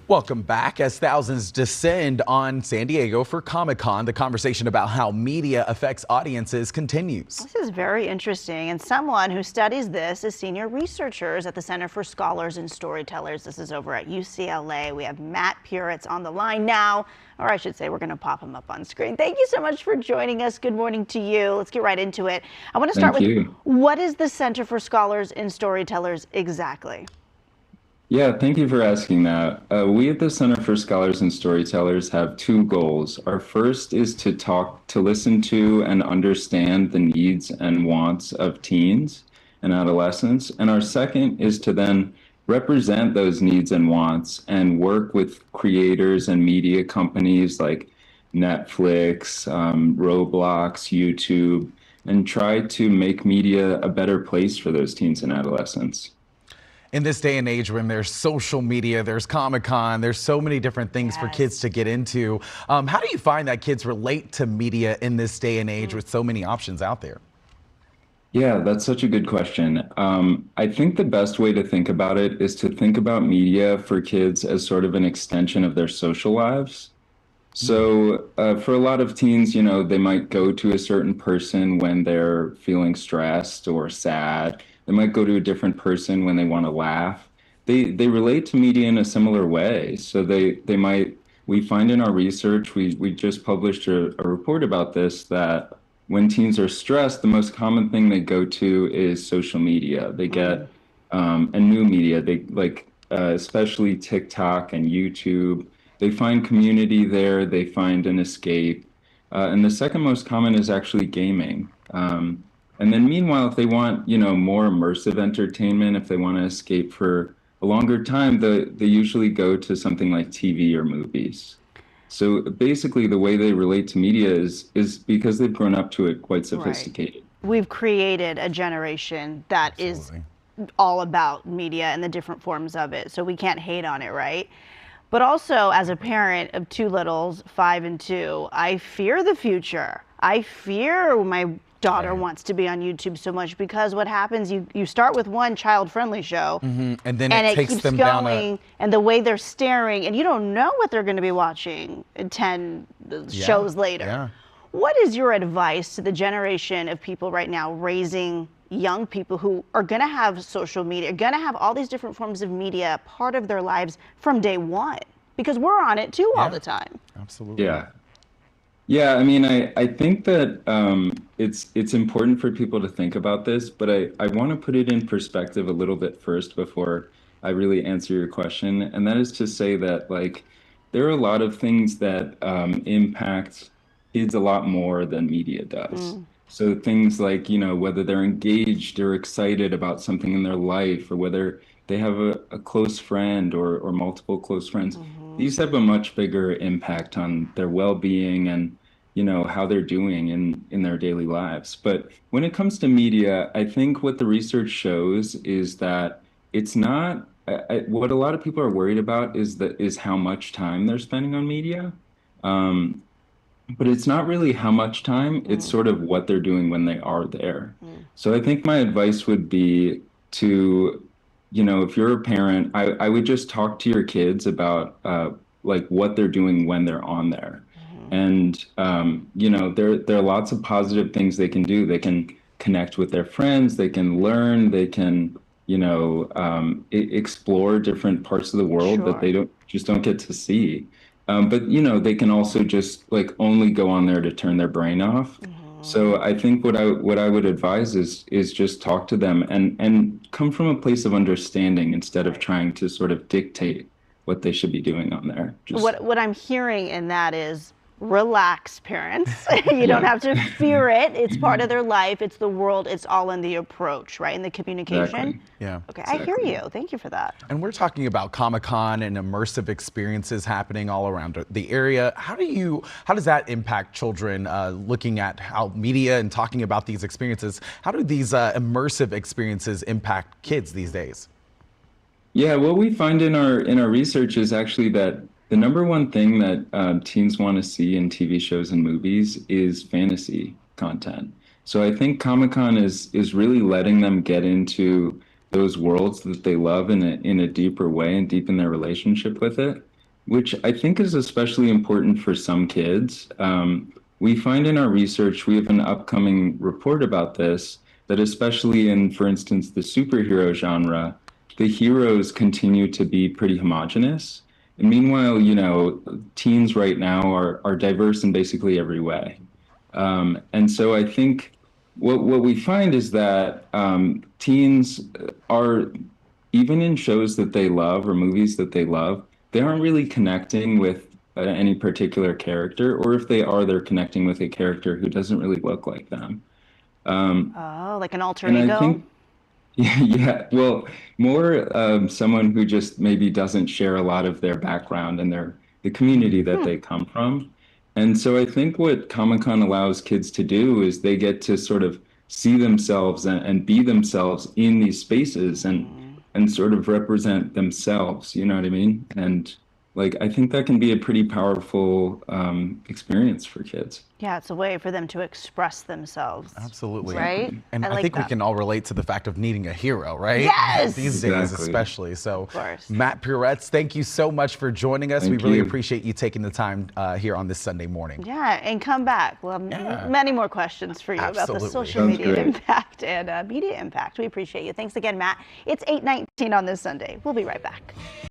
Welcome back. As thousands descend on San Diego for Comic-Con, the conversation about how media affects audiences continues. This is very interesting, and someone who studies this is senior researchers at the Center for Scholars and Storytellers. This is over at UCLA. We have Matt Puritz on the line now, or I should say we're going to pop him up on screen. Thank you so much for joining us. Good morning to you. Let's get right into it. I want to start with, what is the Center for Scholars and Storytellers exactly? Yeah, thank you for asking that. We at the Center for Scholars and Storytellers have two goals. Our first is to listen to and understand the needs and wants of teens and adolescents. And our second is to then represent those needs and wants and work with creators and media companies like Netflix, Roblox, YouTube, and try to make media a better place for those teens and adolescents. In this day and age when there's social media, there's Comic-Con, there's so many different things for kids to get into. How do you find that kids relate to media in this day and age with so many options out there? Yeah, that's such a good question. I think the best way to think about it is to think about media for kids as sort of an extension of their social lives. So for a lot of teens, you know, they might go to a certain person when they're feeling stressed or sad. They might go to a different person when they want to laugh. They relate to media in a similar way. So we find in our research, we just published a report about this, that when teens are stressed, the most common thing they go to is social media. They get and new media. They especially TikTok and YouTube. They find community there. They find an escape. And the second most common is actually gaming. And then meanwhile, if they want, you know, more immersive entertainment, if they want to escape for a longer time, they usually go to something like TV or movies. So basically the way they relate to media is because they've grown up to it quite sophisticated. Right. We've created a generation that is all about media and the different forms of it. So we can't hate on it, right? But also, as a parent of two littles, 5 and 2, I fear the future. I fear my daughter wants to be on YouTube so much, because what happens, you start with one child-friendly show, and then it takes keeps them going, and the way they're staring, and you don't know what they're going to be watching 10 shows later. Yeah. What is your advice to the generation of people right now raising young people who are going to have social media, going to have all these different forms of media part of their lives from day one? Because we're on it too all the time. Absolutely. Yeah, I mean, I think that it's important for people to think about this, but I want to put it in perspective a little bit first before I really answer your question. And that is to say that, like, there are a lot of things that impact kids a lot more than media does. So things like, you know, whether they're engaged or excited about something in their life, or whether they have a close friend or multiple close friends. These have a much bigger impact on their well-being and, you know, how they're doing in their daily lives. But when it comes to media, I think what the research shows is that it's not what a lot of people are worried about is how much time they're spending on media. But it's not really how much time, it's sort of what they're doing when they are there. So I think my advice would be to, you know, if you're a parent, I would just talk to your kids about like what they're doing when they're on there. And, you know, there are lots of positive things they can do. They can connect with their friends, they can learn, they can, you know, explore different parts of the world that they don't get to see. But, you know, they can also just like only go on there to turn their brain off. So I think what I would advise is just talk to them and come from a place of understanding instead of trying to sort of dictate what they should be doing on there. What I'm hearing in that is, relax, parents. You don't have to fear it. It's part of their life. It's the world. It's all in the approach, right? In the communication. Exactly. Yeah. Okay, I hear you. Thank you for that. And we're talking about Comic-Con and immersive experiences happening all around the area. How does that impact children looking at how media and talking about these experiences? How do these immersive experiences impact kids these days? Yeah, what we find in our research is actually that the number one thing that teens want to see in TV shows and movies is fantasy content. So I think Comic-Con is really letting them get into those worlds that they love in a deeper way and deepen their relationship with it. which I think is especially important for some kids. We find in our research, we have an upcoming report about this, that especially in, for instance, the superhero genre, the heroes continue to be pretty homogenous. And meanwhile, teens right now are diverse in basically every way. And so I think what we find is that teens are, even in shows that they love or movies that they love, they aren't really connecting with any particular character, or if they are, they're connecting with a character who doesn't really look like them. Um, Oh, like an alter and I ego? think, yeah, well, more someone who just maybe doesn't share a lot of their background and the community that Hmm. they come from. And so I think what Comic-Con allows kids to do is they get to sort of see themselves and be themselves in these spaces and sort of represent themselves, you know what I mean? And like I think that can be a pretty powerful experience for kids. Yeah, it's a way for them to express themselves, Absolutely. right? Exactly. And I I like think we that. can all relate to the fact of needing a hero, right? Yes! These days, Exactly. especially. So, course. Matt Puretz, thank you so much for joining us. We Thank really you. appreciate you taking the time here on this Sunday morning. Yeah, and come back. We'll have Yeah. many more questions for you about the Absolutely. social Sounds media great. impact and media impact. We appreciate you. Thanks again, Matt. It's 8:19 on this Sunday. We'll be right back.